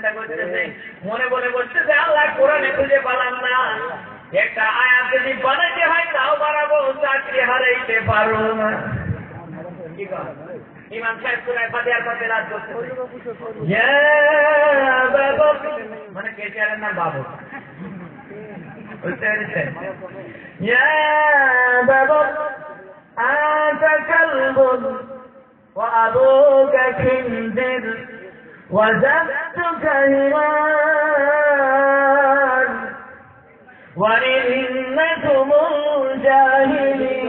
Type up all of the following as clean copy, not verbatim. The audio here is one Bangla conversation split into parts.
চিন্তা করতেছে, মনে মনে বলতেছে আল্লাহ কোরআনে খুঁজে পেলাম না, একটা আয়াত যদি বানাইতে হয় তাও বানাবো, চাকরি হারাইতে পারো না। কি কথা? ইমাম সাহেব সূরা ফাতিহার পর তেলাওয়াত করতেছে, ইয়া বাবা, মানে কে চারের নাম বাবু, বুঝতে পেরেছেন? ইয়া বাবা আনতা কালবুন ওয়া আবুকা খিনজির ওয়া জাদ্দুকা হিমান ওয়া ইন্নাকুমুল জাহিলিন।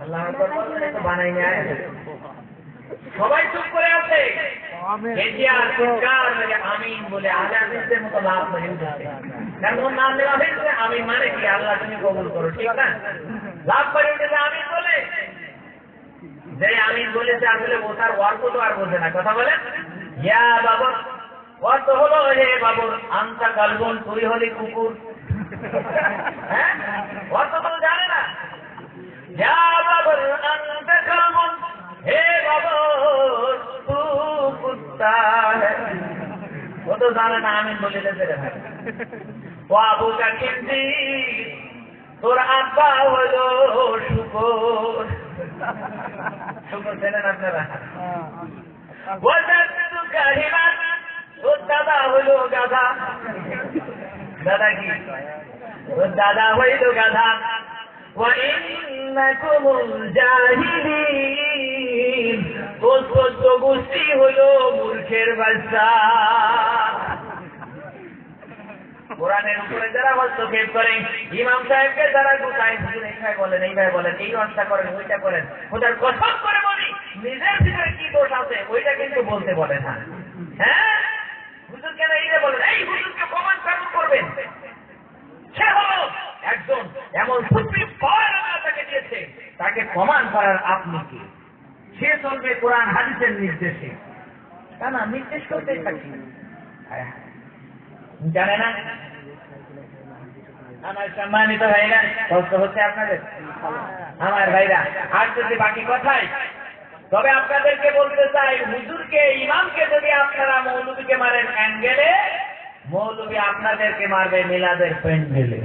আল্লাহ বানাই নেয়, সবাই চুপ করে আছে, আমিন বলে আজাদের মতো লাভ নেই, কারণ নাম দেওয়া হয়েছে আমিন মানে কি আল্লাহ তুমি কবুল করো, ঠিক না? লাভ করে উঠেছে আমিন বলে, যে আমিন বলেছে আসলে ও তার অর্থ তো আর বোঝে না, কথা বলে ইয়া বাবা, অর্থ হলো হে বাবুর আন্তা কালবন, তুই হলি কুকুর, হ্যাঁ অর্থ তো জানে না। ইয়া বাবুর আন্তা কালবন, হে বাবুর তু কুত্তা, ও তো জানে না আমিন বলে দিতে রে ভাই। ও আবুকা খিনজির, তোর আব্বা হলো শুকর, শুকর চেনেন আপনারা? ওয়াজাদতুকা হিমান, তোর দাদা হলো গাধা, দাদা কি? তোর দাদা হইল গাধা। ওয়া ইন্নাকুমুল জাহিলিন, তোর 14 গোষ্ঠী হলো মূর্খের বাচ্চা। কোরআনের উপরে যারা হস্তক্ষেপ করে, ইমাম সাহেবকে যারা গোটায় এইভাবে বলেন, এইভাবে বলেন, এই অবস্থা করেন, ওইটা করেন, ওটার কসম করে বলি নিজের ভিতরে কি দোষ আছে ওইটা কিন্তু বলতে বলে না। হ্যাঁ হুজুর কেন এইটা বলেন, এই হুজুরকে প্রমাণ কেমন করবেন? সে হলো একজন এমন সুপ্রিম পাওয়ার আল্লাহ তাকে দিয়েছে, তাকে প্রমাণ করার আপনি কি? সে চলবে কোরআন হাদিসের নির্দেশে, তা না নির্দেশ করতেই থাকি, জানে না? আমার সম্মানিত ভাইরা, কষ্ট হচ্ছে আপনাদের? আমার ভাইরা আর যদি বাকি কথাই, তবে আপনাদেরকে বলতে চাই, হুজুরকে ইমামকে যদি আপনারা মৌলবীকে মারেন অ্যাঙ্গেলে, মৌলবী আপনাদেরকে মারবে মিলাদের প্যান্ডেলে।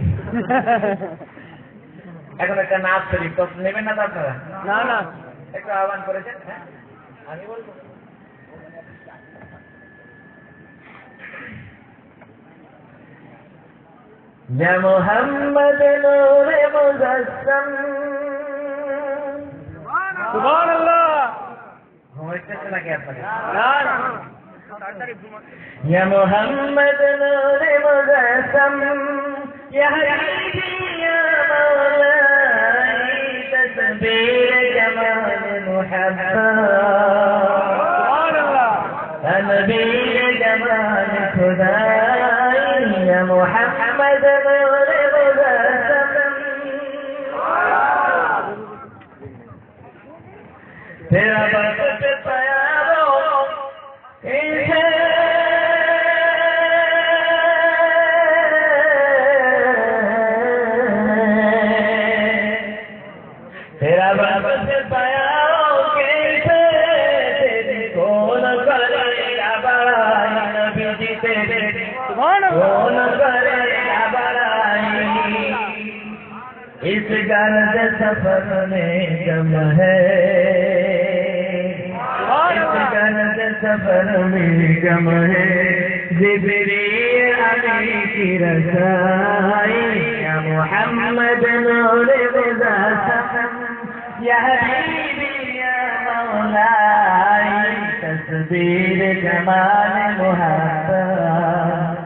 এখন একটা নাচ শরীফ নেবেন না তো আপনারা? না না, একটু আহ্বান করেছেন, হ্যাঁ আমি বলবো। يا محمد نور مجسم, سبحان الله, يا محمد نور مجسم, يا حبيبي يا مولاي, تسبيح جمال محبة, سبحان الله, تنبيه جمال خداي, يا محمد نور مجسم, तेरा बरकत प्यारों इन्हें तेरा बरकत प्यारों के तेरी कौन करेगा बड़ाई, नबी जी तेरे कौन करेगा बड़ाई, इस गर्द सफर में गम है, सफर में गम है, जिब्रील अली की रसाई, या मोहम्मद नूर मुज़स्सम, या हबीबी या मौलाई, तस्बीर जमाल मुहब्बत,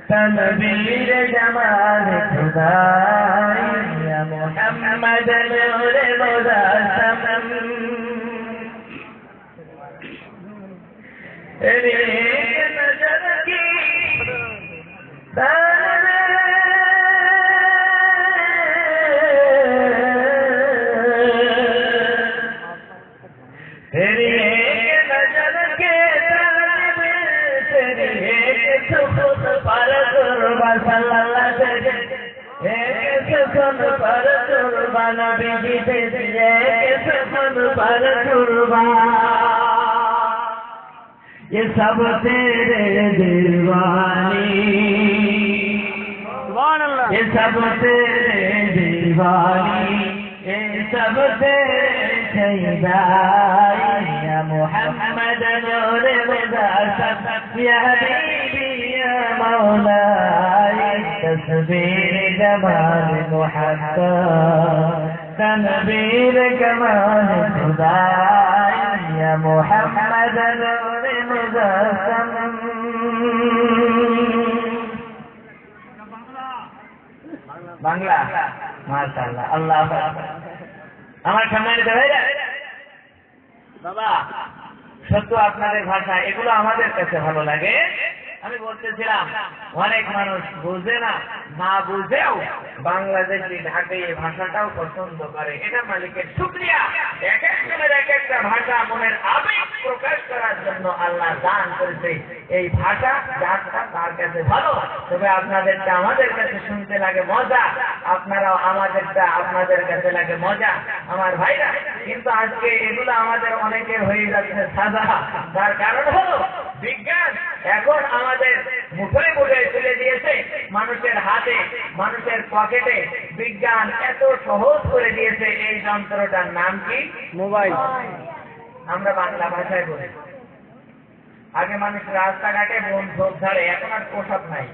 तनवीर जमाल खुदाई, या मोहम्मद नूर मुज़स्सम, एक नजर की तेरी एक नजर के तेरी एक सुखुन पर कुर्बा सल्लल्लाहु अलैहि, एक सुखुन पर कुर्बा नबी जी तेरी एक सुखुन पर कुर्बा, ये सब तेरे दीवानी, ये सब तेरे दीवानी, ये सब तेरे शहीदाई, या मोहम्मद नूर मुज़फ़्फ़र, या हबीबी या मौलाई, तस्वीर जमाल मोहब्बत, तनवीर कमाल खुदाई, या मोहम्मद नूर मुज़फ़्फ़र। বাংলা মাশাআল্লাহ, আল্লাহ আমার সম্মানিত ভাইরা, বাবা সত্য আপনাদের ভাষা এগুলো আমাদের কাছে ভালো লাগে। আমি বলতেছিলাম অনেক মানুষ বুঝে না, না বুঝেও বাংলাদেশি ঢাকায় এই ভাষাটাও পছন্দ করে। এটা মালিকের শুকরিয়া। এক একজনের এক একটা ভাষা মনের আবেগ প্রকাশ করার জন্য আল্লাহ দান করেছে। এই ভাষা যারটা তার কাছে ভালো, তবে আপনাদেরটা আমাদের কাছে শুনতে লাগে মজা, আপনারাও আমাদেরটা আপনাদের কাছে লাগে মজা আমার ভাইরা। কিন্তু আজকে এগুলো আমাদের অনেকের হয়ে যাচ্ছে সাজা। তার কারণ হলো বিজ্ঞান এখন আমাদের মুঠোয় মুঠোয় তুলে দিয়েছে, মানুষের হাতে মানুষের পকেটে বিজ্ঞান এত সহজ করে দিয়েছে। এই যন্ত্রটার নাম কি? মোবাইল। আমরা বাংলা ভাষায় বলি। আগে মানুষ রাস্তাঘাটে মন ঝোপ ঝাড়ে, এখন আর পোশাক নাই,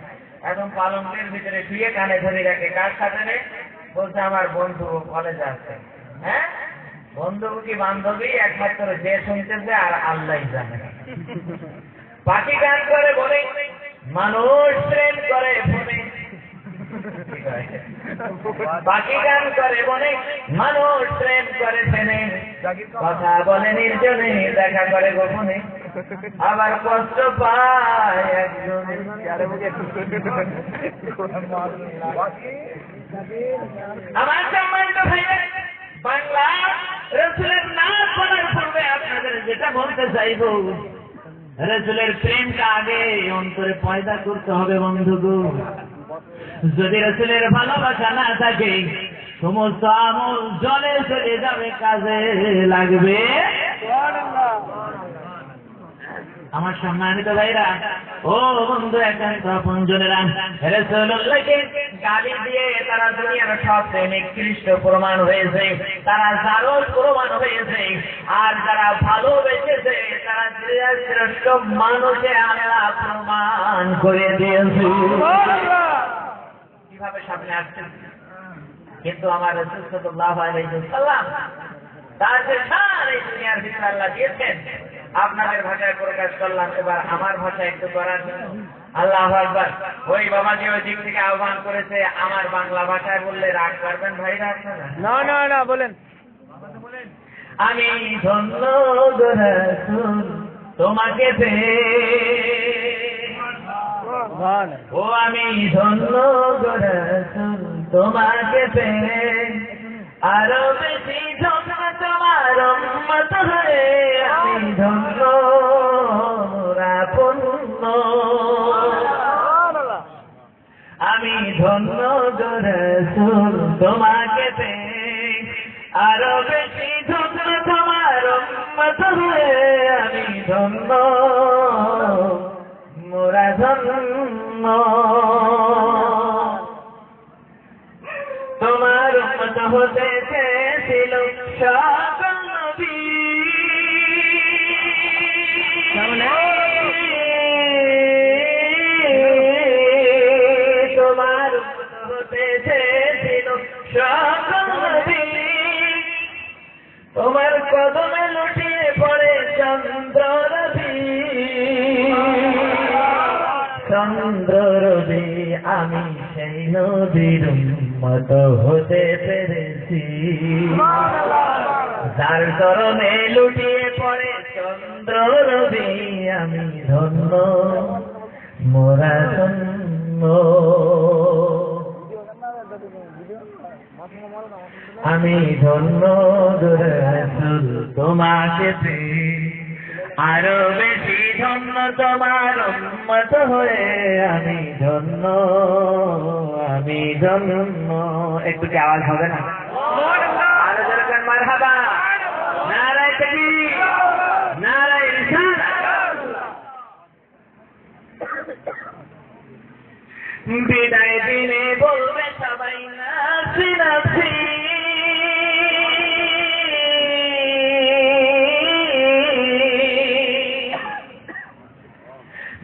এখন পালঙ্কের ভিতরে শুয়ে কানে ধরে রাখে। কার সাথে রে? বলছে আমার বন্ধু কলেজে আছে। হ্যাঁ, বন্ধু কি বান্ধবী একমাত্র যে শুনতেছে আর আল্লাহ জানে। পাখি গান করে বলে, মানুষ প্রেম করে ফোনে। পাখি গান করে বলে, মানুষ প্রেম করে ফেনে, কথা বলে নির্জনে, দেখা করে গোপনে, আবার কষ্ট পায় একজনে। আমার সম্মানিত ভাইরা, বাংলা রাসূলের নাম বলার পূর্বে আপনাদের যেটা বলতে চাইব, রাসূলের প্রেমটা আগে অন্তরে পয়দা করতে হবে বন্ধুগো। যদি রাসূলের ভালোবাসা না থাকে, সমস্ত আমল জলে চলে যাবে, কাজে লাগবে। আমার সম্মানিত ভাইরা, ও বন্ধু একান্ত আপনজনেরা, রাসূলুল্লাহকে গালি দিয়ে তারা দুনিয়ার সবচেয়ে নিকৃষ্ট প্রমাণ হয়েছে, তারা জারজ প্রমাণ হয়েছে। আর যারা ভালোবেসেছে তারা শ্রেষ্ঠ মানুষে আল্লাহ প্রমাণ করে দিয়েছে। কিভাবে সামনে আসছেন? কিন্তু আমার রাসূল সাল্লাল্লাহু আলাইহি ওয়াসাল্লাম তার যে শান এই দুনিয়ার ভিতরে আল্লাহ দিয়েছেন, আপনাদের ভাষায় প্রকাশ করলাম। এবার আমার ভাষায় একটু করার জন্য আল্লাহু আকবার। ওই বাবাজি ওই দিক থেকে আহ্বান করেছে, আমার বাংলা ভাষায় বললে রাগ করবেন ভাইরা আপনারা? না না না, বলেন। আমি ধন্য গো রাসূল তোমাকে পেয়ে, ও আমি ধন্য গো রাসূল তোমাকে পেয়ে, আরো বেশি ধন্য তোমার উম্মত হয়ে, আমি ধন্য রাপন্ন, আমি ধন্য গো রাসূল তোমাকে পেয়ে, আরো বেশি ধন্য তোমার উম্মত হয়ে, আমি ধন্য মোরা ধন্য। তোমার উম্মত হতে চেয়েছিল সকল নবী, তোমার উম্মত হতে চেয়েছিল সকল নবী, তোমার কদমে লুটিয়ে পড়ে চন্দ্র রবি, চন্দ্র রবি। আমি সেই নবীর উম্মত হতে পেরেছি, যার চরণে লুটিয়ে পড়ে চন্দ্র রবি, আমি ধন্য মোরা ধন্য, আমি ধন্য রাসূল তোমাকে পেয়ে, আরো বেশি ধন্য তোমার উম্মত হয়ে, আমি ধন্য, আমি ধন্য। একটু কি আওয়াজ হবে না? আরো যেরকম মারহাবা, নারায়ে তাকবীর, নারায়ে রিসালাত। বিদায় দিনে বলবে সবাই নাসি নাসি,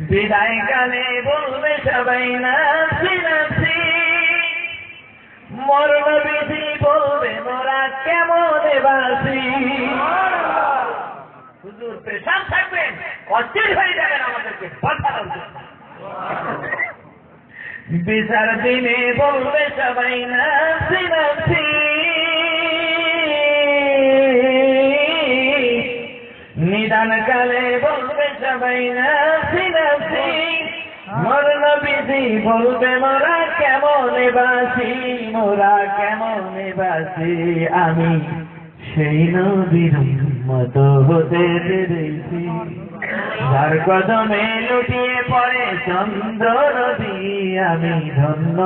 বিদায় কালে বলবে সবাই নাসি নাসি, মরণ বিধি বলবে মোরা কেমনে বাসি। হুজুর পেশাব থাকবেন, অস্থির হয়ে যাবেন আমাদেরকে বাঁচানোর জন্য। বিচার দিনে বলবে সবাই নাসি নাসি, নিদান কালে বলবে সবাই নাসি নাসি, মরণ বিধি বলবে মোরা কেমনে বাসি, মোরা কেমনে বাসি। আমি সেই নবীর উম্মত হতে পেরেছি, যার কদমে লুটিয়ে পড়ে চন্দ্র নদী, আমি ধন্য।